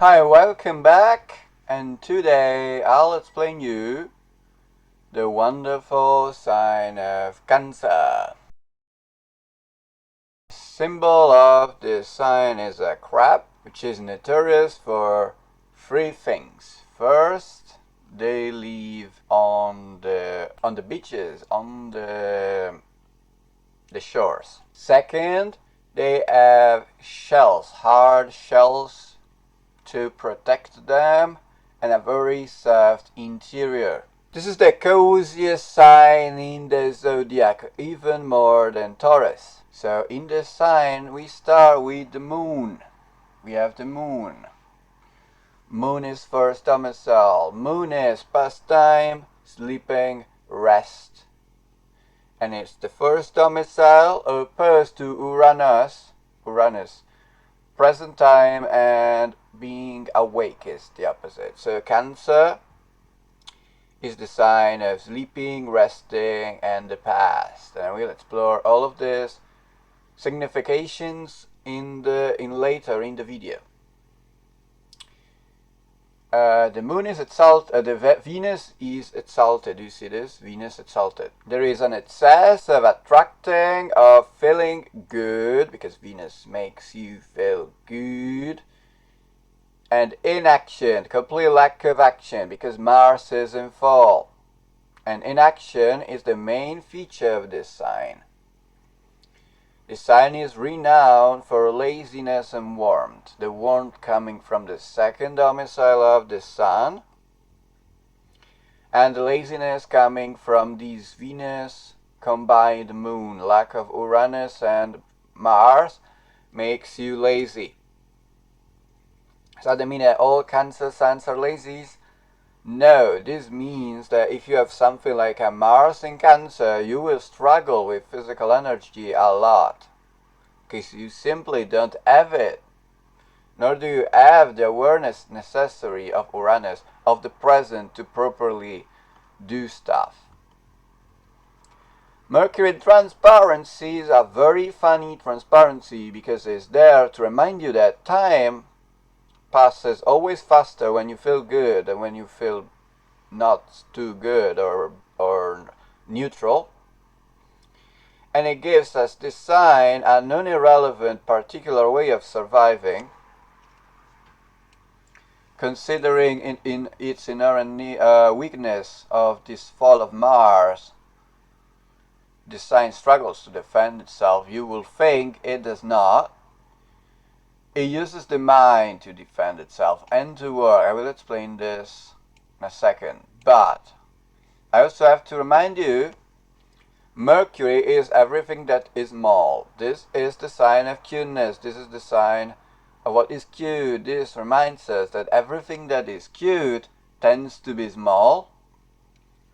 Hi, welcome back, and today I'll explain you the wonderful sign of Cancer. Symbol of this sign is a crab, which is notorious for three things. First, they live on the beaches, on the shores. Second, they have shells, hard shells to protect them, and a very soft interior. This is the coziest sign in the zodiac, even more than Taurus. So in this sign we start with the moon. We have the moon. Moon is first domicile. Moon is pastime, sleeping, rest. And it's the first domicile opposed to Uranus. Present time and being awake is the opposite. So Cancer is the sign of sleeping, resting, and the past. And we'll explore all of this significations later in the video. The moon is exalted, Venus is exalted. Do you see this? Venus exalted. There is an excess of attracting, of feeling good, because Venus makes you feel good. And inaction, complete lack of action, because Mars is in fall. And inaction is the main feature of this sign. The sign is renowned for laziness and warmth. The warmth coming from the second domicile of the Sun, and the laziness coming from this Venus combined moon. Lack of Uranus and Mars makes you lazy. So that means that all Cancer signs are lazy? No, this means that if you have something like a Mars in Cancer, you will struggle with physical energy a lot, because you simply don't have it, nor do you have the awareness necessary of Uranus, of the present, to properly do stuff. Mercury transparency is a very funny transparency, because it's there to remind you that time passes always faster when you feel good and when you feel not too good or neutral. And it gives us this sign a non-irrelevant particular way of surviving, considering in its inherent weakness of this fall of Mars. This sign struggles to defend itself. You will think it does not. It uses the mind to defend itself and to work. I will explain this in a second. But I also have to remind you, Mercury is everything that is small. This is the sign of cuteness. This is the sign of what is cute. This reminds us that everything that is cute tends to be small,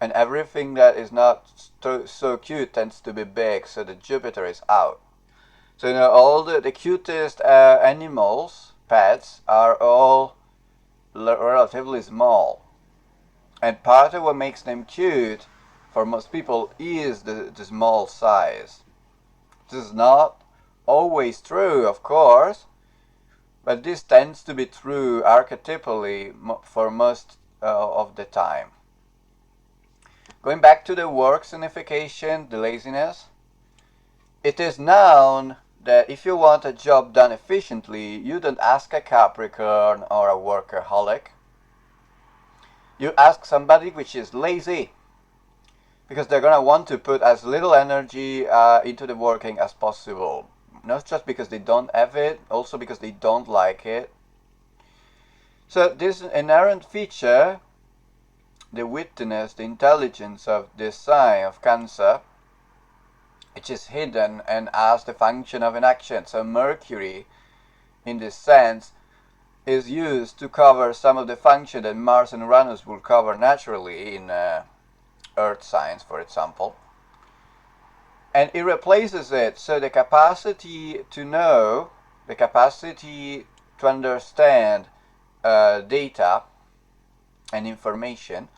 and everything that is not so cute tends to be big, so the Jupiter is out. So all the cutest animals, pets, are all relatively small. And part of what makes them cute for most people is the small size. This is not always true, of course, but this tends to be true archetypally for most of the time. Going back to the work signification, the laziness, it is known that if you want a job done efficiently, you don't ask a Capricorn or a workaholic. You ask somebody which is lazy, because they're going to want to put as little energy into the working as possible. Not just because they don't have it, also because they don't like it. So this inherent feature, the witness, the intelligence of this sign of Cancer, which is hidden and as the function of inaction. So Mercury, in this sense, is used to cover some of the function that Mars and Uranus will cover naturally in Earth signs, for example. And it replaces it. So the capacity to know, the capacity to understand data and information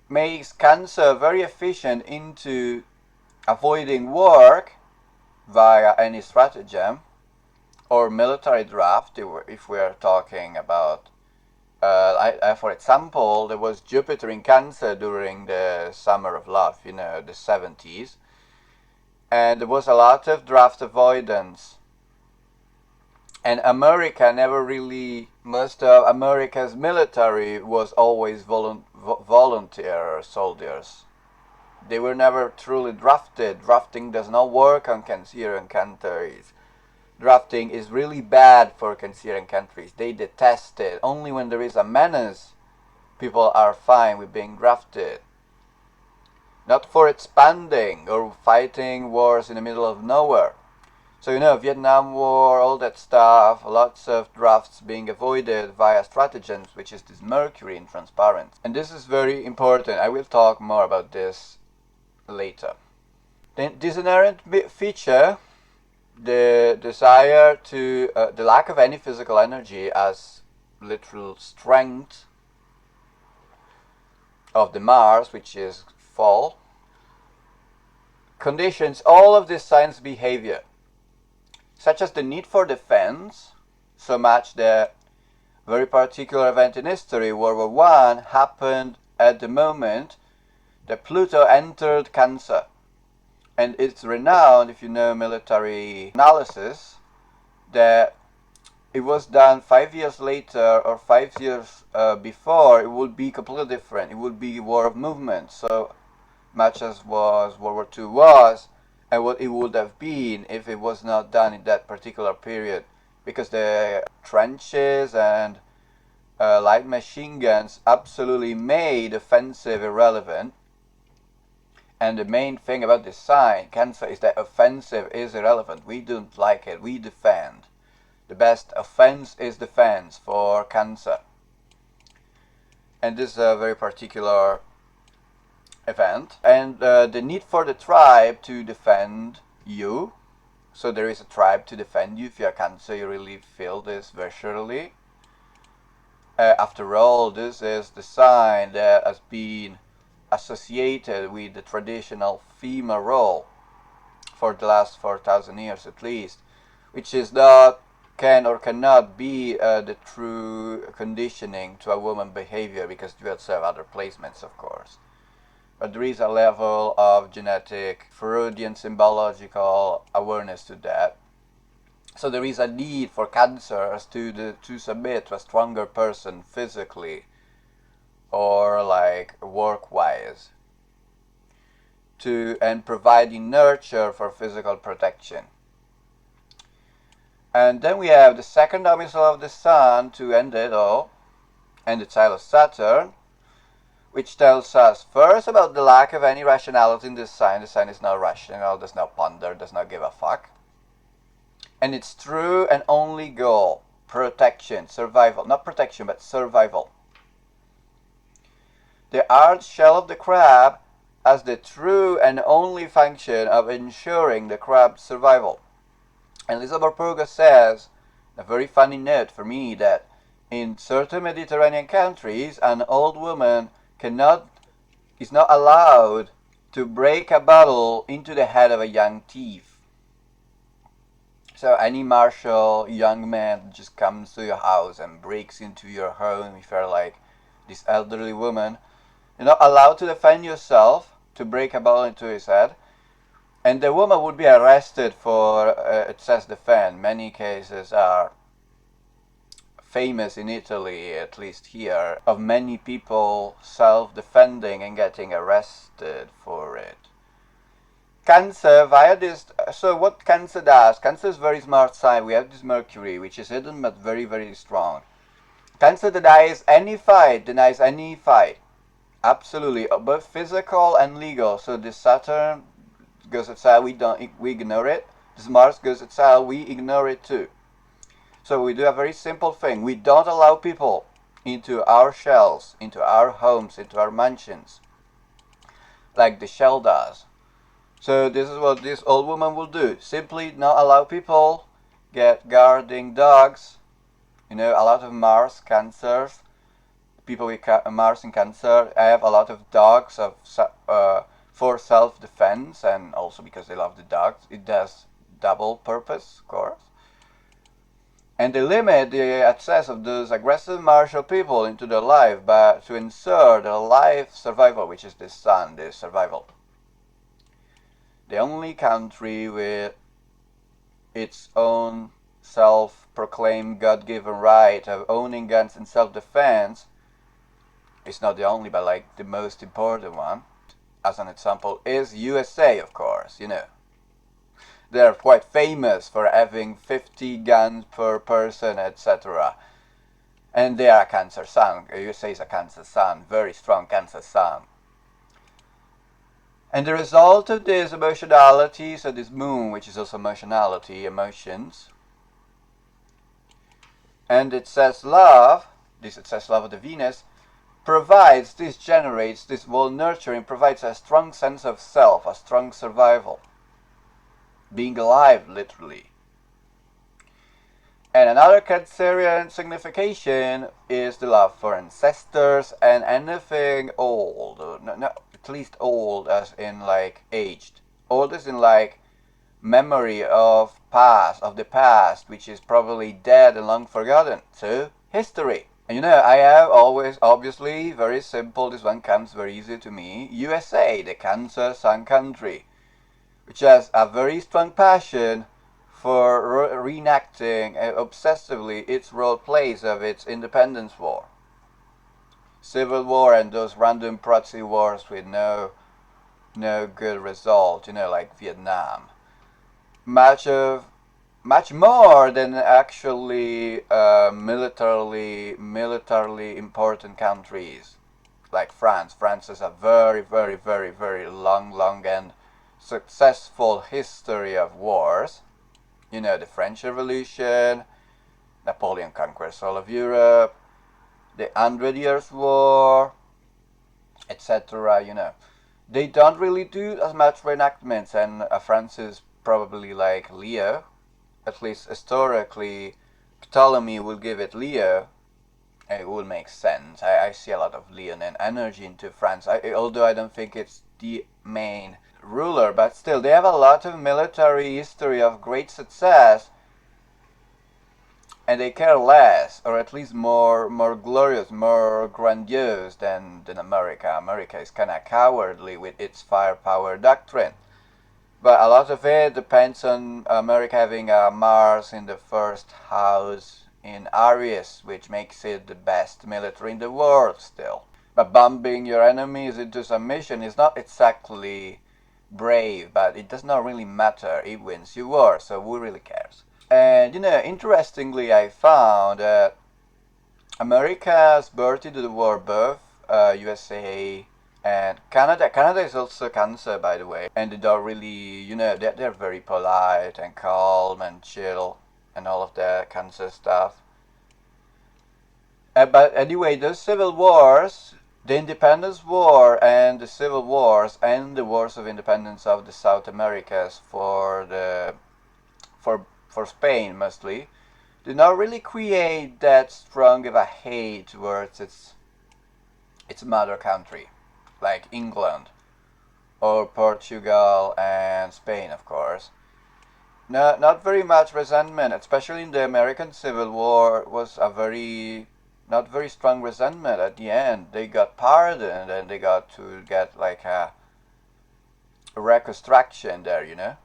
makes Cancer very efficient into avoiding work via any stratagem, or military draft, if we are talking about, for example, there was Jupiter in Cancer during the Summer of Love, the 70s, and there was a lot of draft avoidance. And America never really, most of America's military was always volunteer soldiers. They were never truly drafted. Drafting does not work on Cancerian countries. Drafting is really bad for Cancerian countries. They detest it. Only when there is a menace, people are fine with being drafted. Not for expanding or fighting wars in the middle of nowhere. So, Vietnam War, all that stuff, lots of drafts being avoided via stratagems, which is this Mercury in transparent. And this is very important. I will talk more about this later. Then this inherent feature, the desire to, the lack of any physical energy as literal strength of the Mars, which is fall, conditions all of this sign's behavior, such as the need for defense, so much that very particular event in history, World War I, happened at the moment that Pluto entered Cancer. And it's renowned, if you know military analysis, that it was done 5 years later or 5 years before, it would be completely different. It would be war of movement, so much as was World War II was, and what it would have been if it was not done in that particular period, because the trenches and light machine guns absolutely made offensive irrelevant. And the main thing about this sign, Cancer, is that offensive is irrelevant. We don't like it, we defend. The best offense is defense for Cancer. And this is a very particular event, and the need for the tribe to defend you. So there is a tribe to defend you. If you are Cancer, you really feel this viscerally. After all, this is the sign that has been associated with the traditional female role for the last 4,000 years at least, which is not, can or cannot be the true conditioning to a woman behavior, because you also have other placements, of course. But there is a level of genetic, Freudian symbological awareness to that. So there is a need for Cancers to submit to a stronger person physically or like work-wise, and providing nurture for physical protection. And then we have the second domicile of the Sun to end it all, and the child of Saturn, which tells us first about the lack of any rationality in this sign. The sign is not rational, does not ponder, does not give a fuck. And its true and only goal, protection, survival. Not protection, but survival. The hard shell of the crab has the true and only function of ensuring the crab's survival. And Lisa Morpurghian says, a very funny note for me, that in certain Mediterranean countries, an old woman is not allowed to break a bottle into the head of a young thief. So any martial young man just comes to your house and breaks into your home, if you're like this elderly woman, you're not allowed to defend yourself, to break a bottle into his head, and the woman would be arrested for excess defense. Many cases are famous in Italy, at least here, of many people self-defending and getting arrested for it. Cancer, via this, so what Cancer does, Cancer is a very smart sign. We have this Mercury, which is hidden but very, very strong. Cancer denies any fight, absolutely, both physical and legal. So this Saturn goes outside, we ignore it. This Mars goes outside, we ignore it too. So we do a very simple thing. We don't allow people into our shells, into our homes, into our mansions, like the shell does. So this is what this old woman will do. Simply not allow people get guarding dogs. A lot of Mars Cancers, people with Mars in Cancer have a lot of dogs for self-defense, and also because they love the dogs. It does double purpose, of course. And they limit the access of those aggressive martial people into their life but to ensure their life survival, which is the sun, the survival. The only country with its own self-proclaimed God-given right of owning guns in self-defense, it's not the only, but like the most important one, as an example, is USA, of course, you know. They're quite famous for having 50 guns per person, etc. And they are a Cancer sun. USA is a Cancer sun, very strong Cancer sun. And the result of this emotionality, so this moon, which is also emotionality, emotions, and it says love, it says love of the Venus, provides, this generates, this whole nurturing provides a strong sense of self, a strong survival. Being alive, literally. And another Cancerian signification is the love for ancestors and anything old. No, at least old as in like aged. Old as in like memory of the past, which is probably dead and long forgotten. So, history. And you know, I have always, obviously, very simple, this one comes very easy to me. USA, the Cancer sun country, which has a very strong passion for reenacting obsessively its role plays of its independence war. Civil war and those random proxy wars with no good result, you know, like Vietnam. Much more than actually militarily important countries like France. France has a very long and successful history of wars. You know, the French Revolution, Napoleon conquers all of Europe, the 100 Years' War, etc. You know, they don't really do as much reenactments, and France is probably like Leo. At least historically, Ptolemy will give it Leo, and it will make sense. I see a lot of Leonine energy into France, although I don't think it's the main ruler, but still, they have a lot of military history of great success, and they care less, or at least more glorious, more grandiose than America. America is kind of cowardly with its firepower doctrine. But a lot of it depends on America having a Mars in the first house in Aries, which makes it the best military in the world still. But bombing your enemies into submission is not exactly brave, but it does not really matter. It wins you war, so who really cares? And you know, interestingly, I found that America's birth into the war, both USA and Canada. Canada is also Cancer, by the way, and they don't really, you know, they're very polite and calm and chill and all of that Cancer stuff. But anyway, those civil wars, the Independence War and the Civil Wars and the Wars of Independence of the South Americas for Spain mostly, did not really create that strong of a hate towards its mother country, like England or Portugal and Spain, of course. No, not very much resentment, especially in the American Civil War, was a not very strong resentment at the end. They got pardoned and they got to get like a reconstruction there, you know.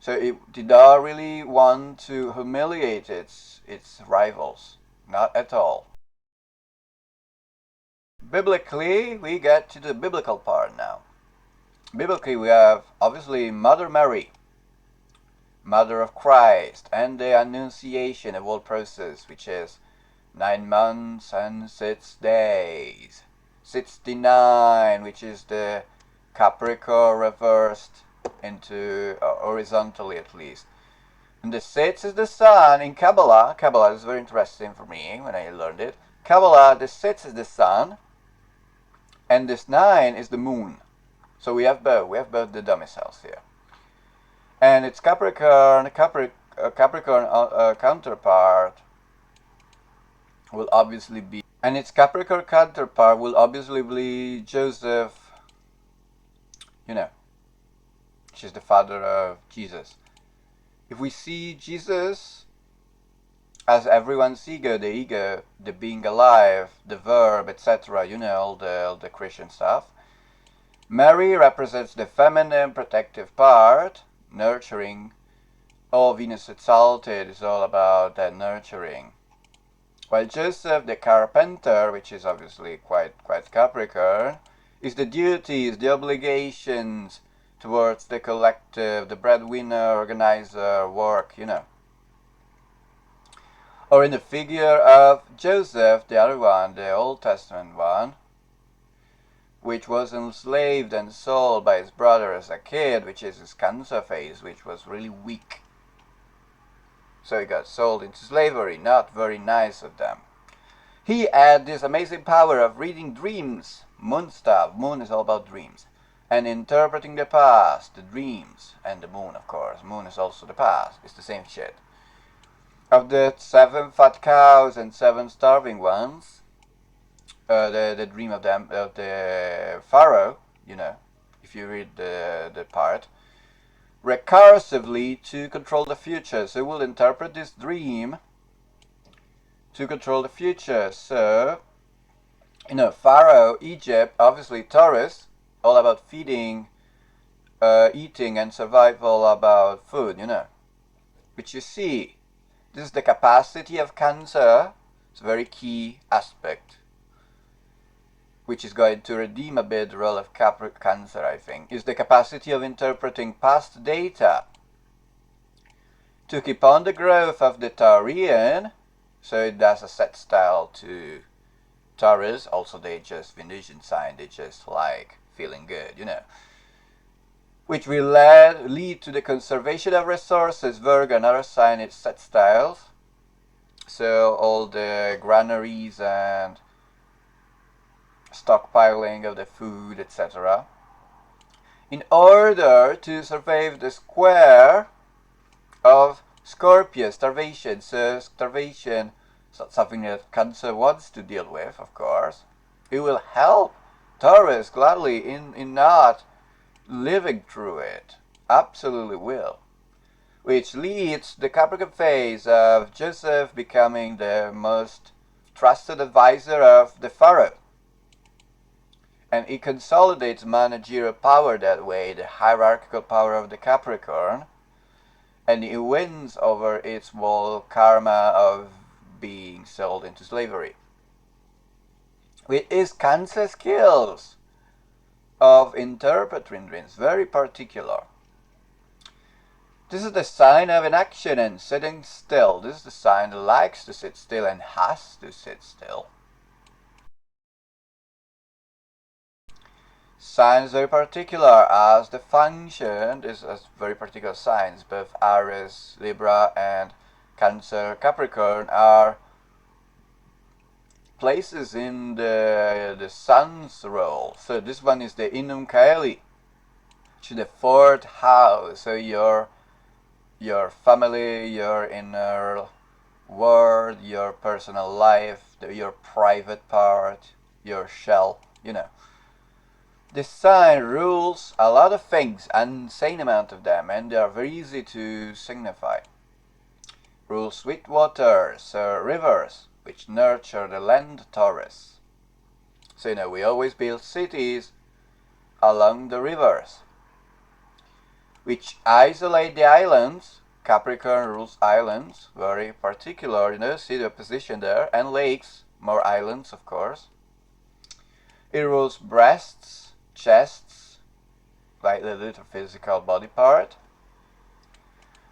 So it did not really want to humiliate its rivals, not at all. Biblically, we get to the biblical part now. Biblically, we have obviously Mother Mary, Mother of Christ, and the Annunciation, a whole process, which is 9 months and 6 days. 69, which is the Capricorn reversed into horizontally at least. And the 6 is the sun in Cabala. Cabala is very interesting for me when I learned it. Cabala, the 6 is the sun, and this 9 is the moon. So we have both. We have both the domiciles here. And it's Capricorn counterpart will obviously be, and its Capricorn counterpart will obviously be Joseph, you know, which is the father of Jesus. If we see Jesus as everyone's ego, the being alive, the verb, etc. You know, all the Christian stuff. Mary represents the feminine protective part, nurturing. Venus exalted is all about that nurturing. While Joseph the Carpenter, which is obviously quite Capricorn, is the duties, the obligations towards the collective, the breadwinner, organizer, work, you know. Or in the figure of Joseph, the other one, the Old Testament one, which was enslaved and sold by his brother as a kid, which is his Cancer phase, which was really weak. So he got sold into slavery, not very nice of them. He had this amazing power of reading dreams, moon stuff, moon is all about dreams, and interpreting the past, the dreams, and the moon, of course. Moon is also the past, it's the same shit. Of the 7 fat cows and 7 starving ones, the dream of the pharaoh, you know, if you read the part, recursively to control the future. So we'll interpret this dream to control the future. So, you know, Pharaoh, Egypt, obviously Taurus, all about feeding, eating and survival, about food, you know. Which you see, this is the capacity of Cancer. It's a very key aspect, which is going to redeem a bit the role of Cancer, I think, is the capacity of interpreting past data to keep on the growth of the Taurian. So it does a set style to Taurus. Also, they just Venusian sign, they just like feeling good, you know. Which will lead to the conservation of resources. Virgo, another sign, it's set styles. So all the granaries and stockpiling of the food, etc. In order to survive the square of Scorpio, starvation. So starvation is not something that Cancer wants to deal with, of course. It will help Taurus gladly in not living through it. Absolutely will. Which leads the Capricorn phase of Joseph becoming the most trusted advisor of the pharaoh. And it consolidates managerial power that way, the hierarchical power of the Capricorn. And it wins over its whole karma of being sold into slavery. With its Cancer skills of interpreting dreams, very particular. This is the sign of inaction and sitting still. This is the sign that likes to sit still and has to sit still. Signs very particular as the function, this is very particular signs, both Aries, Libra and Cancer, Capricorn are places in the sun's role. So this one is the Inum Caeli, which is the 4th house. So your family, your inner world, your personal life, your private part, your shell, you know. This sign rules a lot of things, an insane amount of them, and they are very easy to signify. Rules sweet waters, rivers, which nurture the land Taurus. So, you know, we always build cities along the rivers, which isolate the islands. Capricorn rules islands, very particular, you know, see the position there, and lakes, more islands, of course. It rules breasts, chests, like the little physical body part.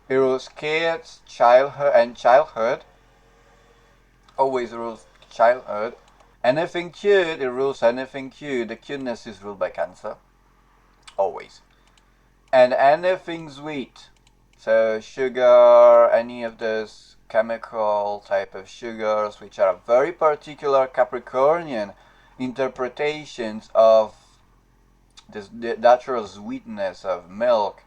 It rules kids, childhood. Always rules childhood. Anything cute, it rules anything cute. The cuteness is ruled by Cancer. Always. And anything sweet. So sugar, any of those chemical type of sugars, which are very particular Capricornian interpretations of the natural sweetness of milk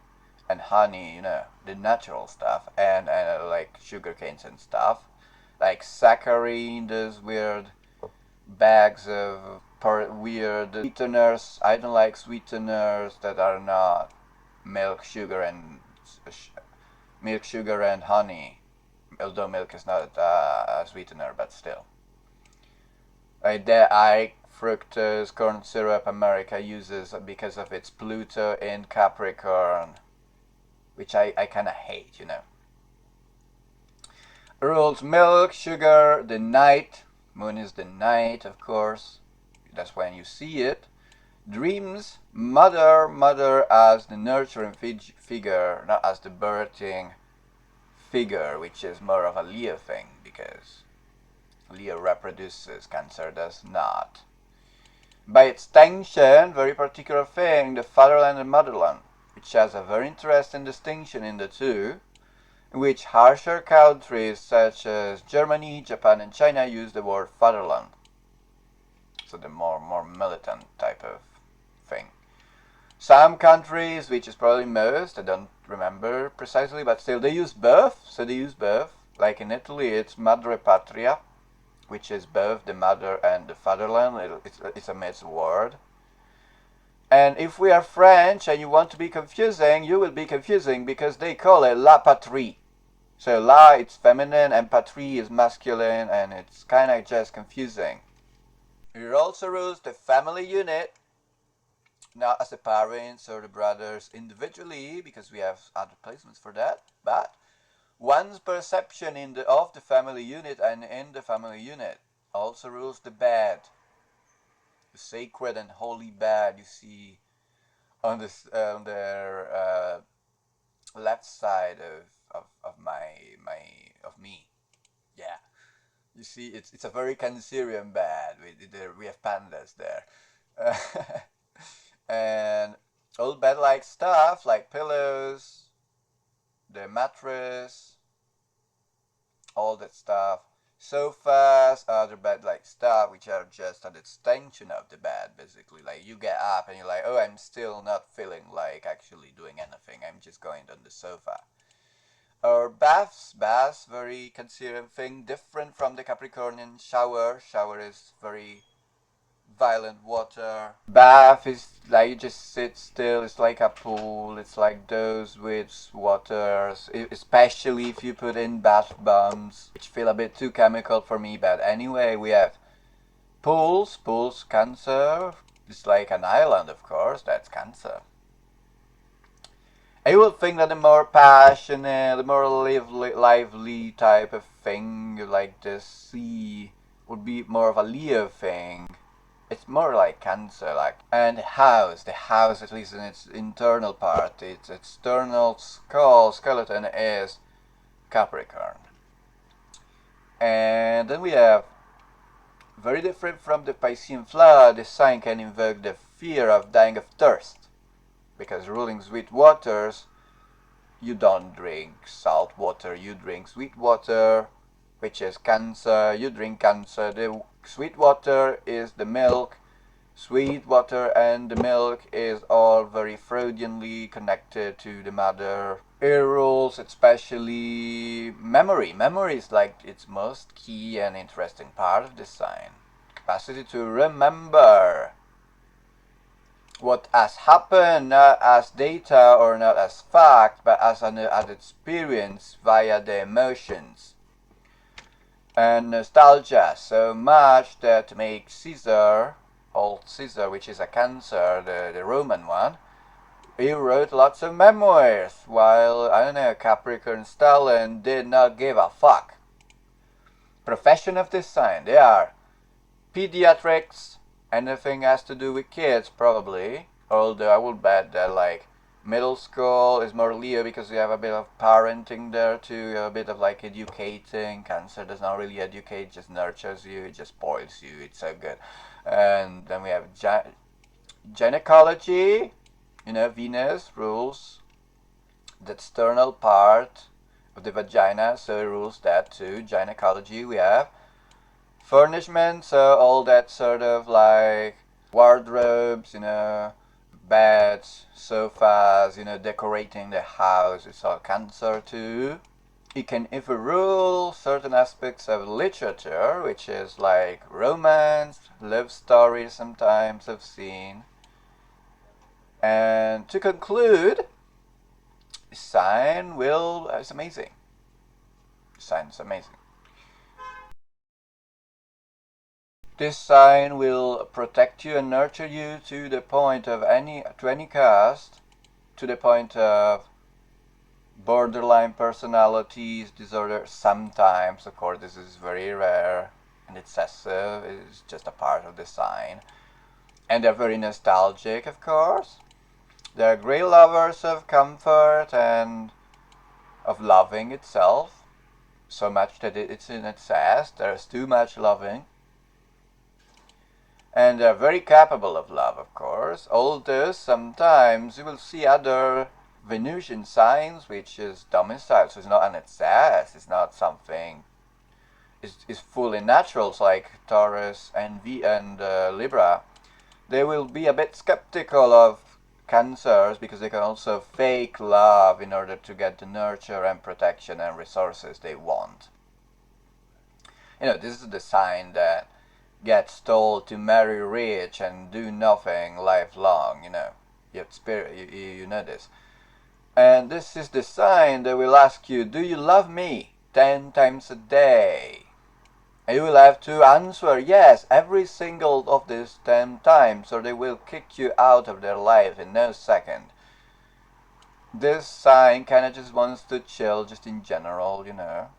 and honey, you know, the natural stuff, and like sugar canes and stuff, like saccharine, those weird bags of weird sweeteners. I don't like sweeteners that are not milk, sugar, and honey. although milk is not a sweetener, but still. The fructose, corn syrup, America uses because of its Pluto in Capricorn, which I kind of hate, you know. Rules milk, sugar, the night. Moon is the night, of course. That's when you see it. Dreams, mother as the nurturing figure, not as the birthing figure, which is more of a Leo thing, because Leo reproduces, Cancer does not. By extension, very particular thing, the fatherland and motherland, which has a very interesting distinction in the two, in which harsher countries such as Germany, Japan, and China use the word fatherland. So the more militant type of thing. Some countries, which is probably most, I don't remember precisely, but still they use both. So they use both. Like in Italy, it's madre patria, which is both the mother and the fatherland. It's a mixed word. And if we are French and you want to be confusing, you will be confusing because they call it la patrie. So la, it's feminine, and patrie is masculine, and it's kind of just confusing. It also rules the family unit, not as the parents or the brothers individually, because we have other placements for that, but one's perception of the family unit and in the family unit. Also rules the bed, the sacred and holy bed you see on their left side of me. Yeah, you see, it's a very Cancerian bed. We have pandas there, and old bed-like stuff like pillows, the mattress, all that stuff. Sofas, other bed-like stuff, which are just an extension of the bed, basically. Like you get up and you're like, oh, I'm still not feeling like actually doing anything. I'm just going on the sofa. Or baths, very Cancerian thing, different from the Capricornian shower. Shower is very violent water. Bath is like you just sit still. It's like a pool. It's like those with waters, especially if you put in bath bombs, which feel a bit too chemical for me. But anyway, we have pools, Cancer. It's like an island, of course. That's Cancer. I would think that the more passionate, the more lively type of thing, like the sea, would be more of a Leo thing. It's more like Cancer, like. And the house, at least in its internal part, its external skeleton is Capricorn. And then we have, very different from the Piscean flood, the sign can invoke the fear of dying of thirst. Because ruling sweet waters, you don't drink salt water, you drink sweet water, which is Cancer. You drink Cancer. The sweet water is the milk. Sweet water and the milk is all very Freudianly connected to the mother. It rules especially memory. Memory is like its most key and interesting part of the sign. Capacity to remember what has happened, not as data or not as fact, but as an experience via the emotions. And nostalgia, so much that makes Caesar, old Caesar, which is a Cancer, the Roman one, he wrote lots of memoirs, while, I don't know, Capricorn Stalin did not give a fuck. Profession of this sign, they are pediatrics, anything has to do with kids, probably. Although I will bet that, like, middle school is more Leo because you have a bit of parenting there too, a bit of like educating. Cancer does not really educate, just nurtures you, it just spoils you, it's so good. And then we have gynecology, you know, Venus rules the external part of the vagina, so it rules that too. Gynecology, we have furnishment, so all that sort of like wardrobes, you know, beds, sofas, you know, decorating the house, it's all Cancer too. It can even rule certain aspects of literature, which is like romance, love stories sometimes I've seen. And to conclude, the sign is amazing. This sign is amazing. This sign will protect you and nurture you to the point of any caste, to the point of borderline personalities disorder. Sometimes, of course, this is very rare and excessive. It's just a part of the sign. And they're very nostalgic, of course. They're great lovers of comfort and of loving itself. So much that it's in excess. There's too much loving. And they're very capable of love, of course. Although sometimes you will see other Venusian signs, which is domicile. So it's not an excess. It's not something. It's fully natural. It's like Taurus and Libra. They will be a bit skeptical of Cancers because they can also fake love in order to get the nurture and protection and resources they want. You know, this is the sign that gets told to marry rich and do nothing lifelong. You know, you know this. And this is the sign that will ask you, do you love me 10 times a day? And you will have to answer yes every single of these 10 times, or they will kick you out of their life in no second. This sign kind of just wants to chill, just in general, you know.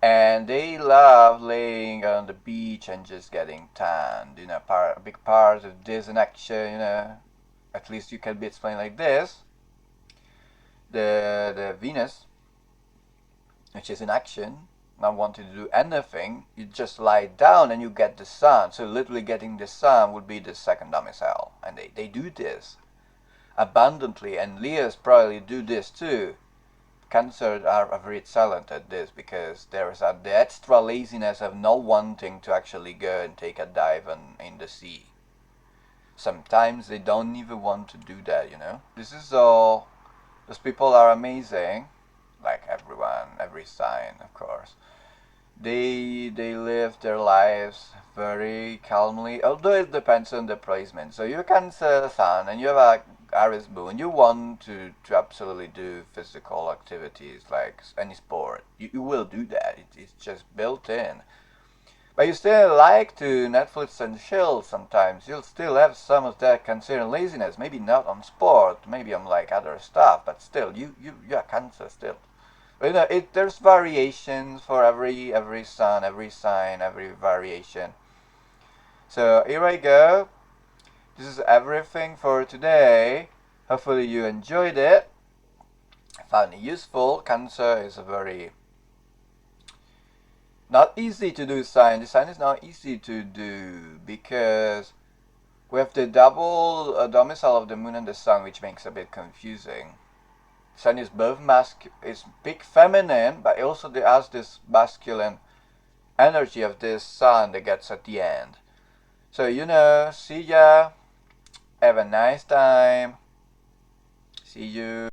And they love laying on the beach and just getting tanned, you know. A big part of this inaction, you know. At least you can be explained like this. The Venus, which is in action, not wanting to do anything, you just lie down and you get the sun. So literally getting the sun would be the second domicile. And they do this abundantly, and Leos probably do this too. Cancers are very excellent at this because there is the extra laziness of not wanting to actually go and take a dive in the sea. Sometimes they don't even want to do that, you know. This is all. Those people are amazing, like everyone, every sign, of course. They live their lives very calmly, although it depends on the placement. So you Cancer Sun and you have a Aries Moon, you want to absolutely do physical activities like any sport. You will do that. It's just built in. But you still like to Netflix and chill sometimes. You'll still have some of that Cancerian laziness. Maybe not on sport, maybe on like other stuff, but still, you're Cancer still. But, you know, there's variations for every sun, every sign, every variation. So here I go. This is everything for today. Hopefully you enjoyed it. Found it useful. Cancer is a very not easy to do sign. The sign is not easy to do because we have the double domicile of the moon and the sun, which makes it a bit confusing. Sun is both it's big feminine, but also there has this masculine energy of this sun that gets at the end. So, you know, see ya. Have a nice time. See you.